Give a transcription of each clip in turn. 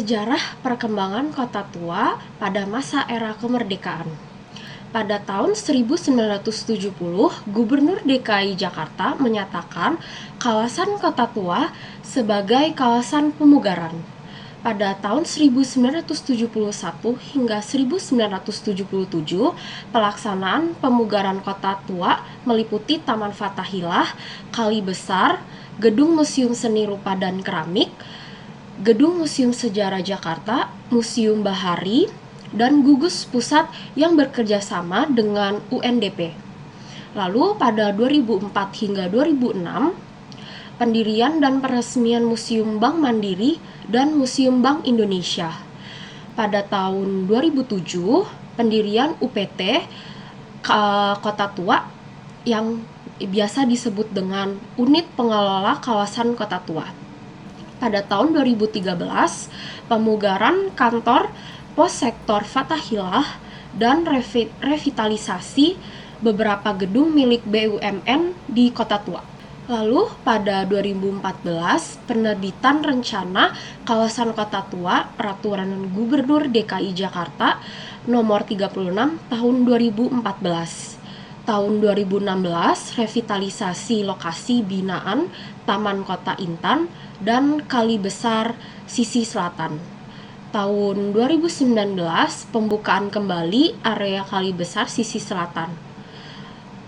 Sejarah perkembangan Kota Tua pada masa era kemerdekaan. Pada tahun 1970, Gubernur DKI Jakarta menyatakan kawasan Kota Tua sebagai kawasan pemugaran. Pada tahun 1971 hingga 1977, pelaksanaan pemugaran Kota Tua meliputi Taman Fathahillah, Kali Besar, Gedung Museum Seni Rupa dan Keramik, Gedung Museum Sejarah Jakarta, Museum Bahari, dan gugus pusat yang bekerja sama dengan UNDP. Lalu pada 2004 hingga 2006, pendirian dan peresmian Museum Bank Mandiri dan Museum Bank Indonesia. Pada tahun 2007, pendirian UPT Kota Tua yang biasa disebut dengan Unit Pengelola Kawasan Kota Tua. Pada tahun 2013, pemugaran kantor pos sektor Fathahillah dan revitalisasi beberapa gedung milik BUMN di Kota Tua. Lalu pada 2014, penerbitan rencana kawasan Kota Tua Peraturan Gubernur DKI Jakarta nomor 36 tahun 2014. Tahun 2016, revitalisasi lokasi binaan Taman Kota Intan dan Kali Besar sisi selatan. Tahun 2019, pembukaan kembali area Kali Besar sisi selatan.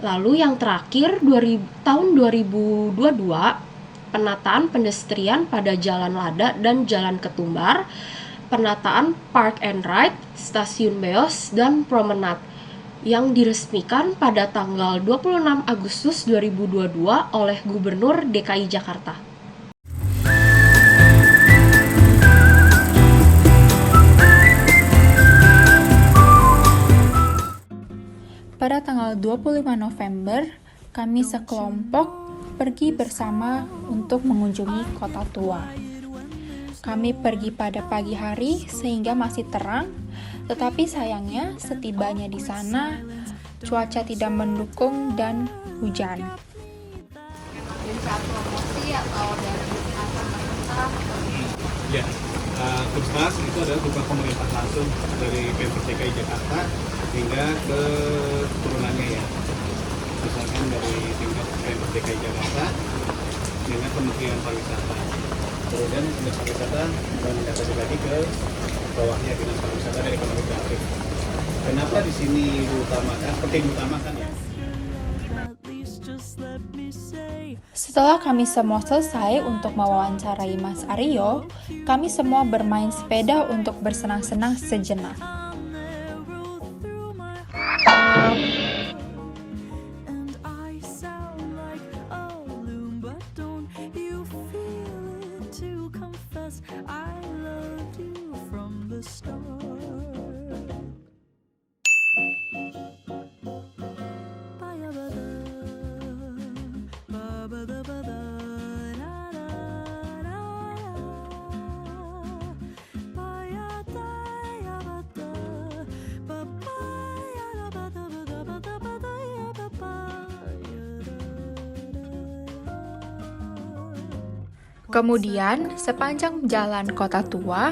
Lalu yang terakhir, tahun 2022, penataan pedestrian pada Jalan Lada dan Jalan Ketumbar, penataan Park and Ride, Stasiun Beos, dan Promenade yang diresmikan pada tanggal 26 Agustus 2022 oleh Gubernur DKI Jakarta. Pada tanggal 25 November, kami sekelompok pergi bersama untuk mengunjungi Kota Tua. Kami pergi pada pagi hari sehingga masih terang, tetapi sayangnya setibanya di sana, cuaca tidak mendukung dan hujan. Dari saat promosi atau dari pemerintah? Ya, terus itu adalah dukungan pemerintah langsung dari Pemprov DKI Jakarta hingga ke turunannya ya. Misalkan dari tingkat Pemprov DKI Jakarta dengan Kementerian Pariwisata. Kemudian Dinas Pariwisata mendapatkan lagi ke bawahnya Dinas Pariwisata dari Ekonomi Kreatif. Kenapa di sini penting diutamakan ya? Setelah kami semua selesai untuk mewawancarai Mas Aryo, kami semua bermain sepeda untuk bersenang-senang sejenak. Kemudian, sepanjang jalan Kota Tua,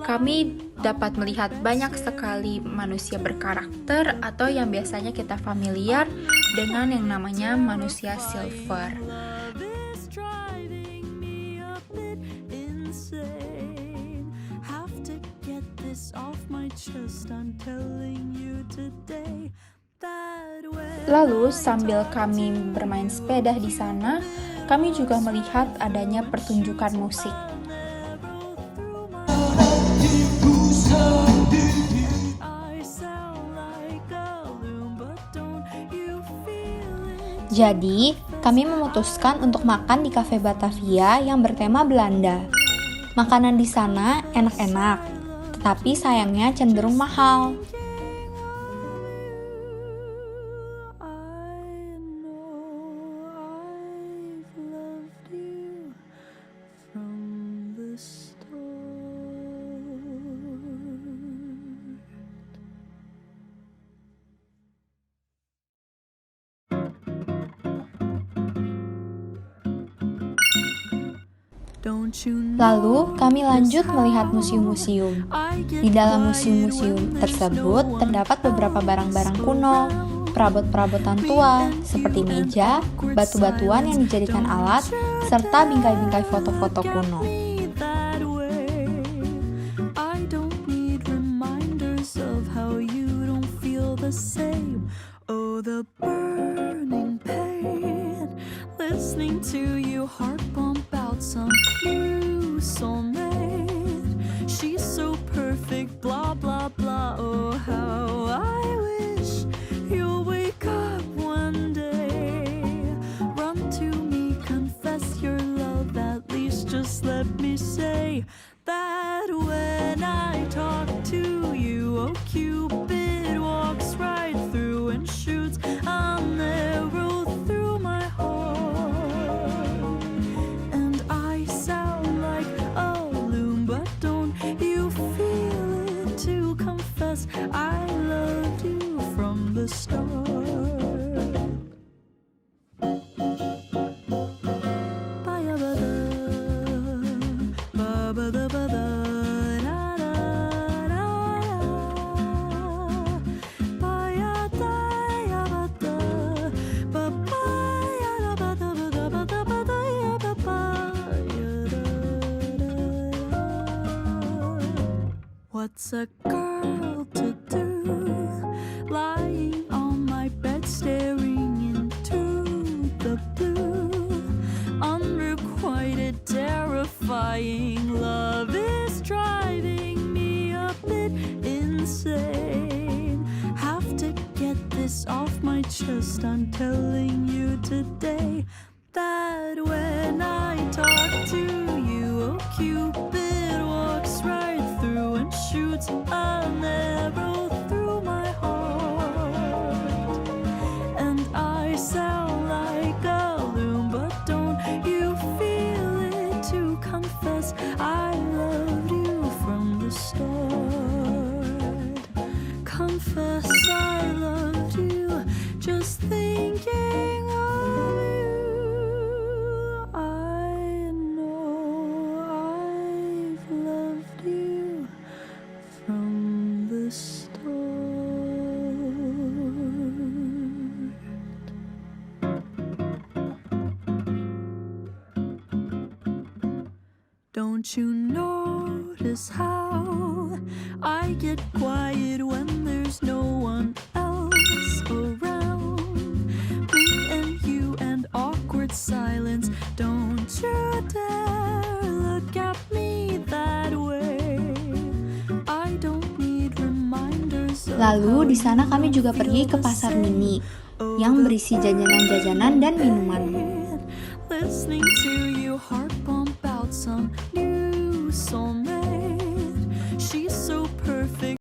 kami dapat melihat banyak sekali manusia berkarakter atau yang biasanya kita familiar dengan yang namanya manusia silver. Lalu, sambil kami bermain sepeda di sana, kami juga melihat adanya pertunjukan musik. Jadi, kami memutuskan untuk makan di Cafe Batavia yang bertema Belanda. Makanan di sana enak-enak, tetapi sayangnya cenderung mahal. Lalu kami lanjut melihat museum-museum. Di dalam museum-museum tersebut terdapat beberapa barang-barang kuno, perabot-perabotan tua seperti meja, batu-batuan yang dijadikan alat, serta bingkai-bingkai foto-foto kuno. Oh, the burning pain, listening to you heart pump out some new soulmate. She's so perfect, blah, blah, blah. Oh, how I wish you'll wake up one day. Run to me, confess your love, at least just let me say that when I talk to you, oh, Cupid walks right through and shoots an arrow through my heart. And I sound like a loon, but don't you feel it to confess I loved you from the start. What's a girl to do, lying on my bed staring into the blue? Unrequited, terrifying love is driving me a bit insane. Have to get this off my chest, I'm telling you today that when I talk to you, oh, Cupid walks right through and shoots an arrow through my heart. And I sound like a loon, but don't you feel it to confess I loved you from the start. Confess I loved you, just thinking of you. I know I've loved you from the start. Don't you notice how I get quiet when there's no one else around? Me and you and awkward silence. Don't you dare look at me that way. I don't need reminders of Lalu di sana kami juga pergi ke pasar mini yang berisi jajanan-jajanan dan minuman. listening to you heart pump out some new soulmate. She's so perfect.